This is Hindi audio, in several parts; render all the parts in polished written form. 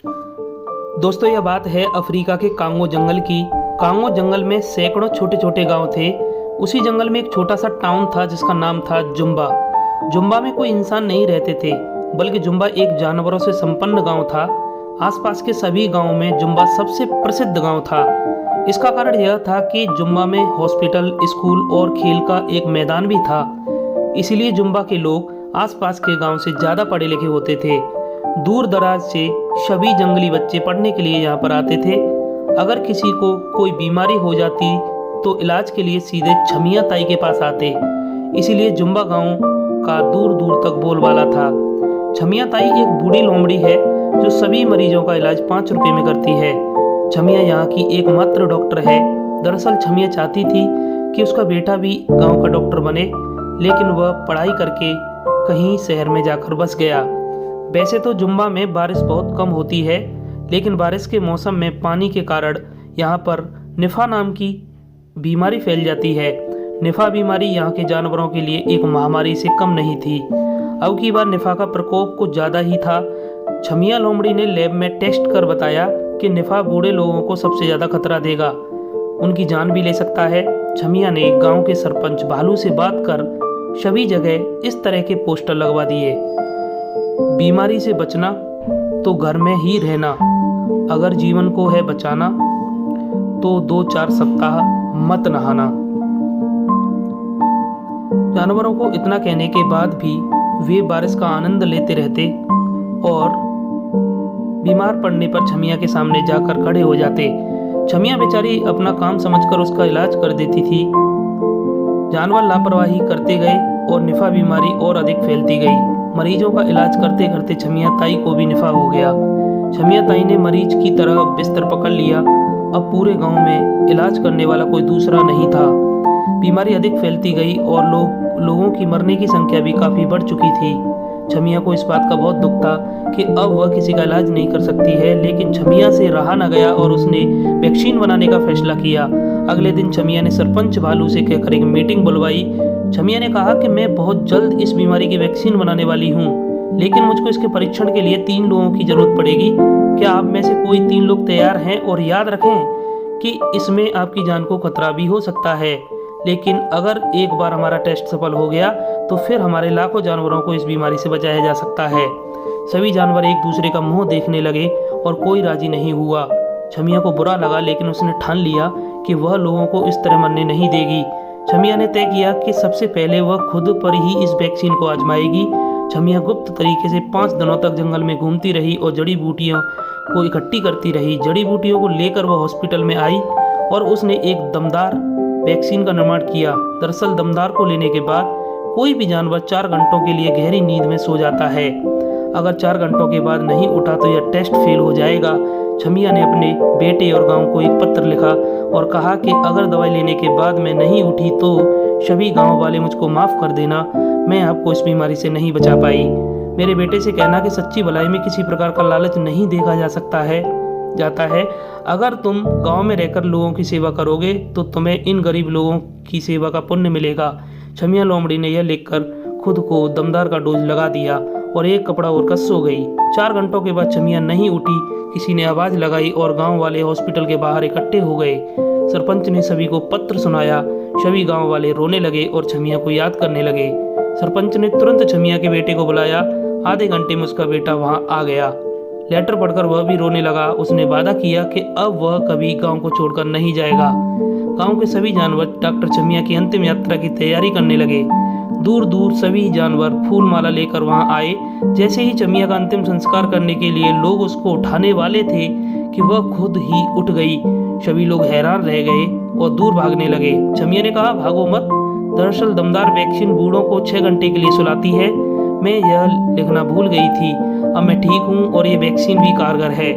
दोस्तों, यह बात है अफ्रीका के कांगो जंगल की। कांगो जंगल में सैकड़ों छोटे छोटे गांव थे। उसी जंगल में एक छोटा सा टाउन था जिसका नाम था जुम्बा। जुम्बा में कोई इंसान नहीं रहते थे, बल्कि जुम्बा एक जानवरों से संपन्न गांव था। आसपास के सभी गांवों में जुम्बा सबसे प्रसिद्ध गांव था। इसका कारण यह था कि जुम्बा में हॉस्पिटल, स्कूल और खेल का एक मैदान भी था। इसीलिए जुम्बा के लोग आसपास के गांव से ज़्यादा पढ़े लिखे होते थे। दूर दराज से सभी जंगली बच्चे पढ़ने के लिए यहाँ पर आते थे। अगर किसी को कोई बीमारी हो जाती तो इलाज के लिए सीधे छमिया ताई के पास आते। इसीलिए जुम्बा गांव का दूर दूर तक बोलबाला था। छमिया ताई एक बूढ़ी लोमड़ी है जो सभी मरीजों का इलाज 5 रुपये में करती है। छमिया यहाँ की एकमात्र डॉक्टर है। दरअसल छमिया चाहती थी कि उसका बेटा भी गांव का डॉक्टर बने, लेकिन वह पढ़ाई करके कहीं शहर में जाकर बस गया। वैसे तो जुम्बा में बारिश बहुत कम होती है, लेकिन बारिश के मौसम में पानी के कारण यहाँ पर निफा नाम की बीमारी फैल जाती है। निफा बीमारी यहाँ के जानवरों के लिए एक महामारी से कम नहीं थी। अब की बार निफा का प्रकोप कुछ ज़्यादा ही था। छमिया लोमड़ी ने लैब में टेस्ट कर बताया कि निफा बूढ़े लोगों को सबसे ज़्यादा खतरा देगा, उनकी जान भी ले सकता है। छमिया ने गांव के सरपंच भालू से बात कर सभी जगह इस तरह के पोस्टर लगवा दिए। बीमारी से बचना तो घर में ही रहना, अगर जीवन को है बचाना तो 2-4 सप्ताह मत नहाना। जानवरों को इतना कहने के बाद भी वे बारिश का आनंद लेते रहते और बीमार पड़ने पर छमिया के सामने जाकर खड़े हो जाते। छमिया बेचारी अपना काम समझकर उसका इलाज कर देती थी। जानवर लापरवाही करते गए और निफा बीमारी और अधिक फैलती गई। मरीजों का इलाज करते करते छमिया ताई को भी निफा हो गया। छमिया ताई ने मरीज की तरह बिस्तर पकड़ लिया। अब पूरे गांव में इलाज करने वाला कोई दूसरा नहीं था। बीमारी अधिक फैलती गई और लोगों की मरने की संख्या भी काफ़ी बढ़ चुकी थी। छमिया को इस बात का बहुत दुख था कि अब वह किसी का इलाज नहीं कर सकती है, लेकिन छमिया से रहा न गया और उसने वैक्सीन बनाने का फैसला किया। अगले दिन छमिया ने सरपंच भालू से कहकर एक मीटिंग बुलवाई। छमिया ने कहा कि मैं बहुत जल्द इस बीमारी की वैक्सीन बनाने वाली हूँ, लेकिन मुझको इसके परीक्षण के लिए 3 लोगों की जरूरत पड़ेगी। क्या आप में से कोई 3 लोग तैयार हैं? और याद रखें कि इसमें आपकी जान को खतरा भी हो सकता है, लेकिन अगर एक बार हमारा टेस्ट सफल हो गया तो फिर हमारे लाखों जानवरों को इस बीमारी से बचाया जा सकता है। सभी जानवर एक दूसरे का मुंह देखने लगे और कोई राजी नहीं हुआ। छमिया को बुरा लगा, लेकिन उसने ठान लिया कि वह लोगों को इस तरह मरने नहीं देगी। छमिया ने तय किया कि सबसे पहले वह खुद पर ही इस वैक्सीन को आजमाएगी। छमिया गुप्त तरीके से 5 दिनों तक जंगल में घूमती रही और जड़ी बूटियों को इकट्ठी करती रही। जड़ी बूटियों को लेकर वह हॉस्पिटल में आई और उसने एक दमदार वैक्सीन का निर्माण किया। दरअसल दमदार को लेने के बाद कोई भी जानवर 4 घंटों के लिए गहरी नींद में सो जाता है। अगर 4 घंटों के बाद नहीं उठा तो यह टेस्ट फेल हो जाएगा। छमिया ने अपने बेटे और गांव को एक पत्र लिखा और कहा कि अगर दवाई लेने के बाद मैं नहीं उठी तो सभी गांव वाले मुझको माफ़ कर देना, मैं आपको इस बीमारी से नहीं बचा पाई। मेरे बेटे से कहना कि सच्ची भलाई में किसी प्रकार का लालच नहीं देखा जाता है। अगर तुम गांव में रहकर लोगों की सेवा करोगे तो तुम्हें इन गरीब लोगों की सेवा का पुण्य मिलेगा। छमिया लोमड़ी ने यह लिखकर खुद को दमदार का डोज लगा दिया और एक कपड़ा ओढ़कर सो गई। 4 घंटों के बाद छमिया नहीं उठी। किसी ने आवाज़ लगाई और गांव वाले हॉस्पिटल के बाहर इकट्ठे हो गए। सरपंच ने सभी को पत्र सुनाया। सभी गांव वाले रोने लगे और छमिया को याद करने लगे। सरपंच ने तुरंत छमिया के बेटे को बुलाया। आधे घंटे में उसका बेटा वहां आ गया। लेटर पढ़कर वह भी रोने लगा। उसने वादा किया कि अब वह कभी गांव को छोड़कर नहीं जाएगा। गांव के सभी जानवर डॉक्टर छमिया की अंतिम यात्रा की तैयारी करने लगे। दूर दूर सभी जानवर फूल माला लेकर वहां आए। जैसे ही छमिया का अंतिम संस्कार करने के लिए लोग उसको उठाने वाले थे कि वह खुद ही उठ गई। सभी लोग हैरान रह गए और दूर भागने लगे। छमिया ने कहा, भागो मत, दरअसल दमदार वैक्सीन बूढ़ों को 6 घंटे के लिए सुलाती है। मैं यह लिखना भूल गई थी। अब मैं ठीक हूँ और ये वैक्सीन भी कारगर है।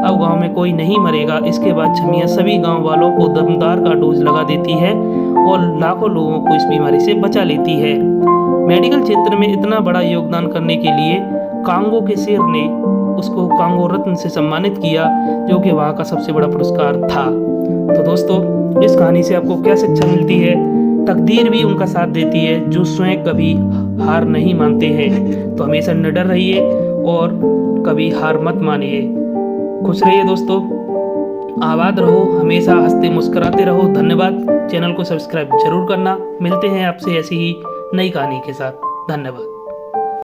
अब गांव में कोई नहीं मरेगा। इसके बाद छमिया सभी गांव वालों को दमदार का डोज लगा देती है और लाखों लोगों को इस बीमारी से बचा लेती है। मेडिकल क्षेत्र में इतना बड़ा योगदान करने के लिए कांगो के शेर ने उसको कांगो रत्न से सम्मानित किया, जो कि वहाँ का सबसे बड़ा पुरस्कार था। तो दोस्तों, इस कहानी से आपको क्या शिक्षा मिलती है? तकदीर भी उनका साथ देती है जो स्वयं कभी हार नहीं मानते हैं। तो हमेशा निडर रहिए और कभी हार मत मानिए। खुश रहिए दोस्तों, आबाद रहो, हमेशा हंसते मुस्कुराते रहो। धन्यवाद। चैनल को सब्सक्राइब जरूर करना। मिलते हैं आपसे ऐसी ही नई कहानी के साथ। धन्यवाद।